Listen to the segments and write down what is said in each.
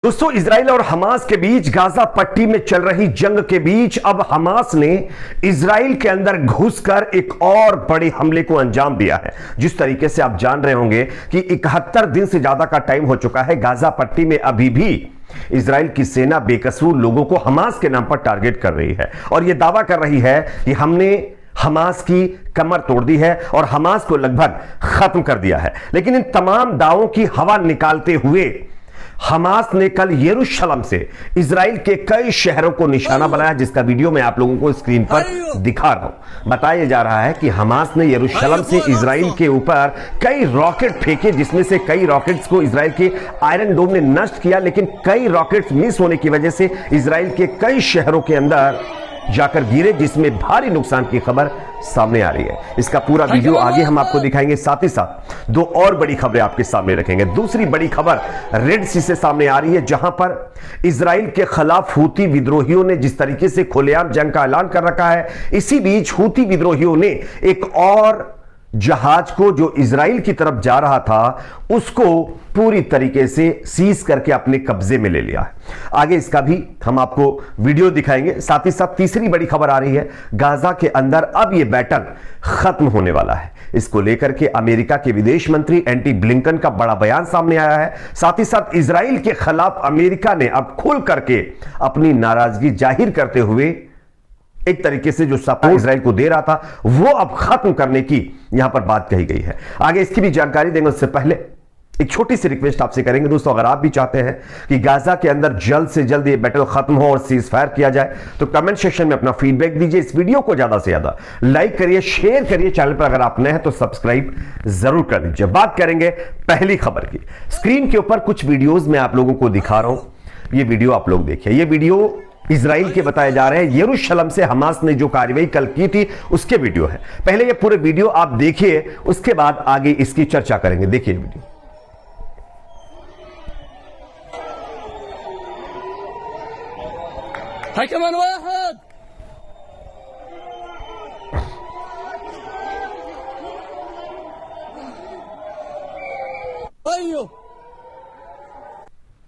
दोस्तों, इजराइल और हमास के बीच गाजा पट्टी में चल रही जंग के बीच अब हमास ने इजराइल के अंदर घुसकर एक और बड़े हमले को अंजाम दिया है। जिस तरीके से आप जान रहे होंगे कि 71 दिन से ज्यादा का टाइम हो चुका है, गाजा पट्टी में अभी भी इजराइल की सेना बेकसूर लोगों को हमास के नाम पर टारगेट कर रही है और यह दावा कर रही है कि हमने हमास की कमर तोड़ दी है और हमास को लगभग खत्म कर दिया है। लेकिन इन तमाम दावों की हवा निकालते हुए हमास ने कल यरूशलेम से इजराइल के कई शहरों को निशाना बनाया, जिसका वीडियो मैं आप लोगों को स्क्रीन पर दिखा रहा हूं। बताया जा रहा है कि हमास ने यरूशलेम से इजराइल के ऊपर कई रॉकेट फेंके, जिसमें से कई रॉकेट्स को इजराइल के आयरन डोम ने नष्ट किया, लेकिन कई रॉकेट्स मिस होने की वजह से इजराइल के कई शहरों के अंदर जाकर गिरे, जिसमें भारी नुकसान की खबर सामने आ रही है। इसका पूरा वीडियो आगे हम आपको दिखाएंगे, साथ ही साथ दो और बड़ी खबरें आपके सामने रखेंगे। दूसरी बड़ी खबर रेड सी से सामने आ रही है, जहां पर इजराइल के खिलाफ हूती विद्रोहियों ने जिस तरीके से खुलेआम जंग का ऐलान कर रखा है, इसी बीच हूती विद्रोहियों ने एक और जहाज को जो इजराइल की तरफ जा रहा था उसको पूरी तरीके से सीज करके अपने कब्जे में ले लिया है। आगे इसका भी हम आपको वीडियो दिखाएंगे। साथ ही साथ तीसरी बड़ी खबर आ रही है, गाजा के अंदर अब यह बैटल खत्म होने वाला है। इसको लेकर के अमेरिका के विदेश मंत्री एंटी ब्लिंकन का बड़ा बयान सामने आया है। साथ ही साथ इजराइल के खिलाफ अमेरिका ने अब खुल करके अपनी नाराजगी जाहिर करते हुए एक तरीके से जो सपोर्ट इजराइल को दे रहा था वो अब खत्म करने की यहां पर बात कही गई है। आगे इसकी भी जानकारी देंगे, उससे पहले एक छोटी सी रिक्वेस्ट आपसे करेंगे दोस्तों, अगर आप भी चाहते हैं कि गाजा के अंदर जल्द से जल्द ये बैटल खत्म हो और सीज फायर किया जाए तो कमेंट सेक्शन में अपना फीडबैक दीजिए। इस वीडियो को ज्यादा से ज्यादा लाइक करिए, शेयर करिए। चैनल पर अगर आप नए हैं तो सब्सक्राइब जरूर कर दीजिए। बात करेंगे पहली खबर की। स्क्रीन के ऊपर कुछ वीडियोज मैं आप लोगों को दिखा रहा हूं, ये वीडियो आप लोग देखिए। ये वीडियो इजराइल के बताए जा रहे हैं यरूशलेम से हमास ने जो कार्रवाई कल की थी उसके वीडियो है। पहले ये पूरे वीडियो आप देखिए, उसके बाद आगे इसकी चर्चा करेंगे। देखिए वीडियो। हाय कमान वाहद अयो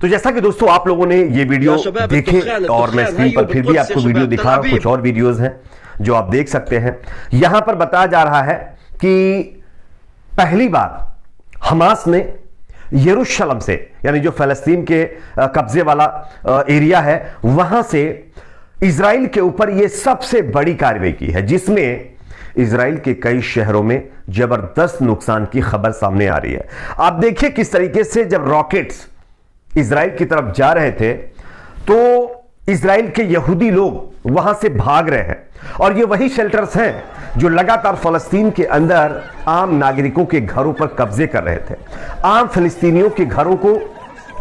तो जैसा कि दोस्तों आप लोगों ने ये वीडियो देखे और मैं स्क्रीन पर फिर भी आपको वीडियो दिखा रहा हूं, कुछ और वीडियोस हैं जो आप देख सकते हैं। यहां पर बताया जा रहा है कि पहली बार हमास ने यरूशलेम से, यानी जो फलस्तीन के कब्जे वाला एरिया है, वहां से इजराइल के ऊपर यह सबसे बड़ी कार्रवाई की है, जिसमें इजराइल के कई शहरों में जबरदस्त नुकसान की खबर सामने आ रही है। आप देखिए किस तरीके से जब रॉकेट्स इजराइल की तरफ जा रहे थे तो इजराइल के यहूदी लोग वहां से भाग रहे हैं और ये वही शेल्टर्स हैं जो लगातार फलस्तीन के अंदर आम नागरिकों के घरों पर कब्जे कर रहे थे, आम फिलिस्तीनियों के घरों को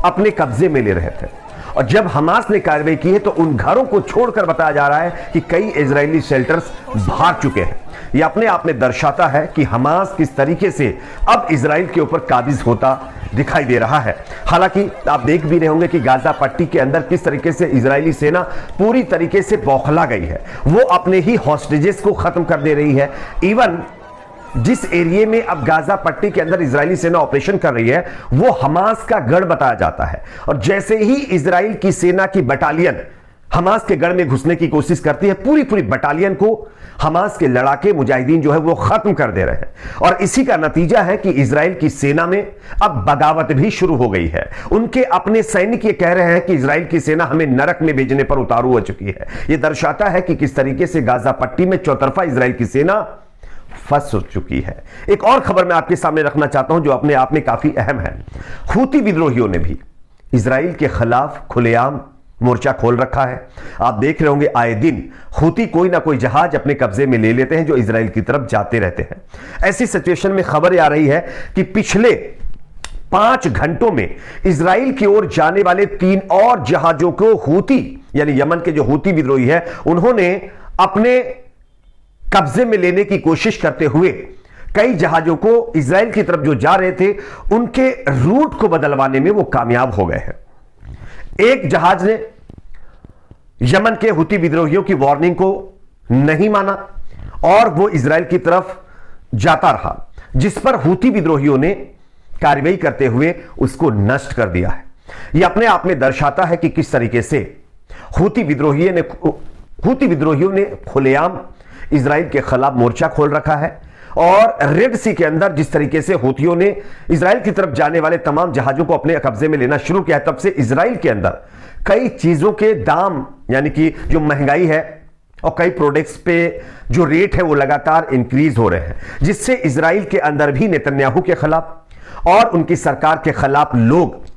अपने कब्जे में ले रहे थे। और जब हमास ने कार्रवाई की है तो उन घरों को छोड़कर बताया जा रहा है कि कई इजरायली शेल्टर्स भाग चुके हैं। यह अपने आप में दर्शाता है कि हमास किस तरीके से अब इजराइल के ऊपर काबिज होता दिखाई दे रहा है। हालांकि आप देख भी रहे होंगे कि गाजा पट्टी के अंदर किस तरीके से इजरायली सेना पूरी तरीके से बौखला गई है। वो अपने ही हॉस्टेजेस को खत्म कर दे रही है। इवन जिस एरिया में अब गाजा पट्टी के अंदर इजरायली सेना ऑपरेशन कर रही है वो हमास का गढ़ बताया जाता है, और जैसे ही इजराइल की सेना की बटालियन हमास के गढ़ में घुसने की कोशिश करती है, पूरी पूरी बटालियन को हमास के लड़ाके मुजाहिदीन जो है वो खत्म कर दे रहे हैं। और इसी का नतीजा है कि इजराइल की सेना में अब बगावत भी शुरू हो गई है। उनके अपने सैनिक ये कह रहे हैं कि इजराइल की सेना हमें नरक में भेजने पर उतारू हो चुकी है। यह दर्शाता है कि किस तरीके से गाजा पट्टी में चौतरफा इजराइल की सेना फंस चुकी है। एक और खबर मैं आपके सामने रखना चाहता हूं जो अपने आप में काफी अहम है। हूती विद्रोहियों ने भी इजराइल के खिलाफ खुलेआम मोर्चा खोल रखा है। आप देख रहे होंगे आए दिन हूती कोई ना कोई जहाज अपने कब्जे में ले लेते हैं जो इजराइल की तरफ जाते रहते हैं। ऐसी सिचुएशन में खबर आ रही है कि पिछले 5 घंटों में इजराइल की ओर जाने वाले 3 और जहाजों को हूती, यानी यमन के जो हूती विद्रोही है, उन्होंने अपने कब्जे में लेने की कोशिश करते हुए कई जहाजों को इजराइल की तरफ जो जा रहे थे उनके रूट को बदलवाने में वो कामयाब हो गए हैं। एक जहाज ने यमन के हुती विद्रोहियों की वार्निंग को नहीं माना और वो इजराइल की तरफ जाता रहा, जिस पर हुती विद्रोहियों ने कार्रवाई करते हुए उसको नष्ट कर दिया है। यह अपने आप में दर्शाता है कि किस तरीके से हुती विद्रोहियों ने खुलेआम इजराइल के खिलाफ मोर्चा खोल रखा है और रेड सी के अंदर जिस तरीके से हुतियों ने इजराइल की तरफ जाने वाले तमाम जहाजों को अपने कब्जे में लेना शुरू किया है, तब से इजराइल के अंदर कई चीजों के दाम यानी कि जो महंगाई है और कई प्रोडक्ट्स पे जो रेट है वो लगातार इंक्रीज हो रहे हैं, जिससे इजराइल के अंदर भी नेतन्याहू के खिलाफ और उनकी सरकार के खिलाफ लोग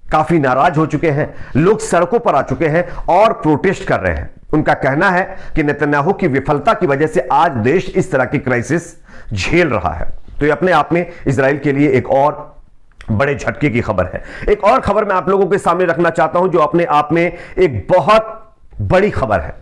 काफी नाराज हो चुके हैं। लोग सड़कों पर आ चुके हैं और प्रोटेस्ट कर रहे हैं। उनका कहना है कि नेतन्याहू की विफलता की वजह से आज देश इस तरह की क्राइसिस झेल रहा है। तो ये अपने आप में इजराइल के लिए एक और बड़े झटके की खबर है। एक और खबर मैं आप लोगों के सामने रखना चाहता हूं जो अपने आप में एक बहुत बड़ी खबर है।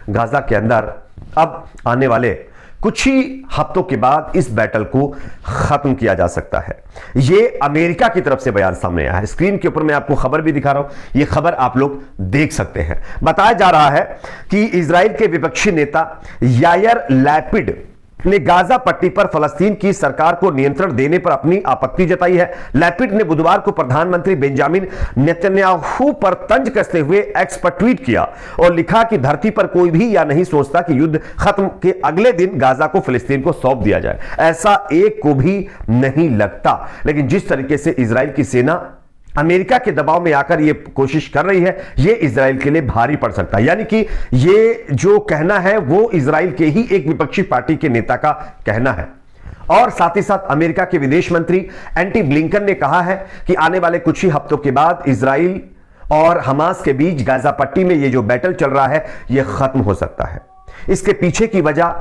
गाजा के अंदर अब आने वाले कुछ ही हफ्तों के बाद इस बैटल को खत्म किया जा सकता है। यह अमेरिका की तरफ से बयान सामने आया है। स्क्रीन के ऊपर मैं आपको खबर भी दिखा रहा हूं, यह खबर आप लोग देख सकते हैं। बताया जा रहा है कि इजराइल के विपक्षी नेता यायर लैपिड ने गाजा पट्टी पर फलस्तीन की सरकार को नियंत्रण देने पर अपनी आपत्ति जताई है। लैपिड ने बुधवार को प्रधानमंत्री बेंजामिन नेतन्याहू पर तंज कसते हुए एक्स पर ट्वीट किया और लिखा कि धरती पर कोई भी यह नहीं सोचता कि युद्ध खत्म के अगले दिन गाजा को फिलिस्तीन को सौंप दिया जाए। ऐसा एक को भी नहीं लगता। लेकिन जिस तरीके से इजराइल की सेना अमेरिका के दबाव में आकर यह कोशिश कर रही है, यह इजराइल के लिए भारी पड़ सकता है। यानी कि यह जो कहना है वो इजराइल के ही एक विपक्षी पार्टी के नेता का कहना है। और साथ ही साथ अमेरिका के विदेश मंत्री एंटी ब्लिंकन ने कहा है कि आने वाले कुछ ही हफ्तों के बाद इजराइल और हमास के बीच गाजा पट्टी में यह जो बैटल चल रहा है यह खत्म हो सकता है। इसके पीछे की वजह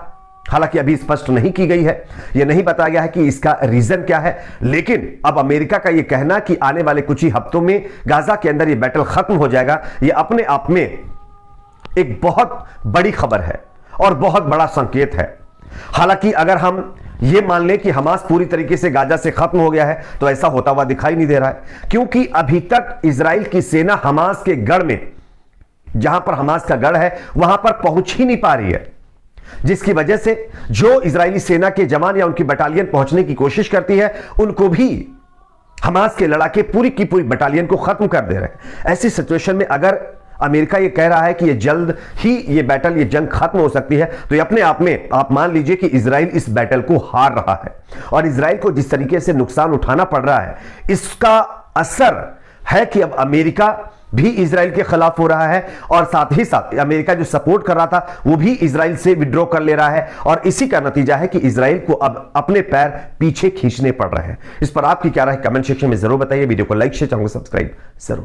हालांकि अभी स्पष्ट नहीं की गई है, यह नहीं बताया गया है कि इसका रीजन क्या है, लेकिन अब अमेरिका का यह कहना कि आने वाले कुछ ही हफ्तों में गाजा के अंदर यह बैटल खत्म हो जाएगा, यह अपने आप में एक बहुत बड़ी खबर है और बहुत बड़ा संकेत है। हालांकि अगर हम यह मान लें कि हमास पूरी तरीके से गाजा से खत्म हो गया है तो ऐसा होता हुआ दिखाई नहीं दे रहा है, क्योंकि अभी तक इजराइल की सेना हमास के गढ़ में, जहां पर हमास का गढ़ है वहां पर पहुंच ही नहीं पा रही है, जिसकी वजह से जो इजरायली सेना के जवान या उनकी बटालियन पहुंचने की कोशिश करती है उनको भी हमास के लड़ाके पूरी की पूरी बटालियन को खत्म कर दे रहे हैं। ऐसी सिचुएशन में अगर अमेरिका ये कह रहा है कि ये जल्द ही ये बैटल, ये जंग खत्म हो सकती है, तो ये अपने आप में आप मान लीजिए कि इजराइल इस बैटल को हार रहा है। और इजराइल को जिस तरीके से नुकसान उठाना पड़ रहा है, इसका असर है कि अब अमेरिका भी इजराइल के खिलाफ हो रहा है और साथ ही साथ अमेरिका जो सपोर्ट कर रहा था वो भी इजराइल से विड्रॉ कर ले रहा है। और इसी का नतीजा है कि इजराइल को अब अपने पैर पीछे खींचने पड़ रहे हैं। इस पर आपकी क्या राय है कमेंट सेक्शन में जरूर बताइए। वीडियो को लाइक शेयर, चैनल को सब्सक्राइब जरूर।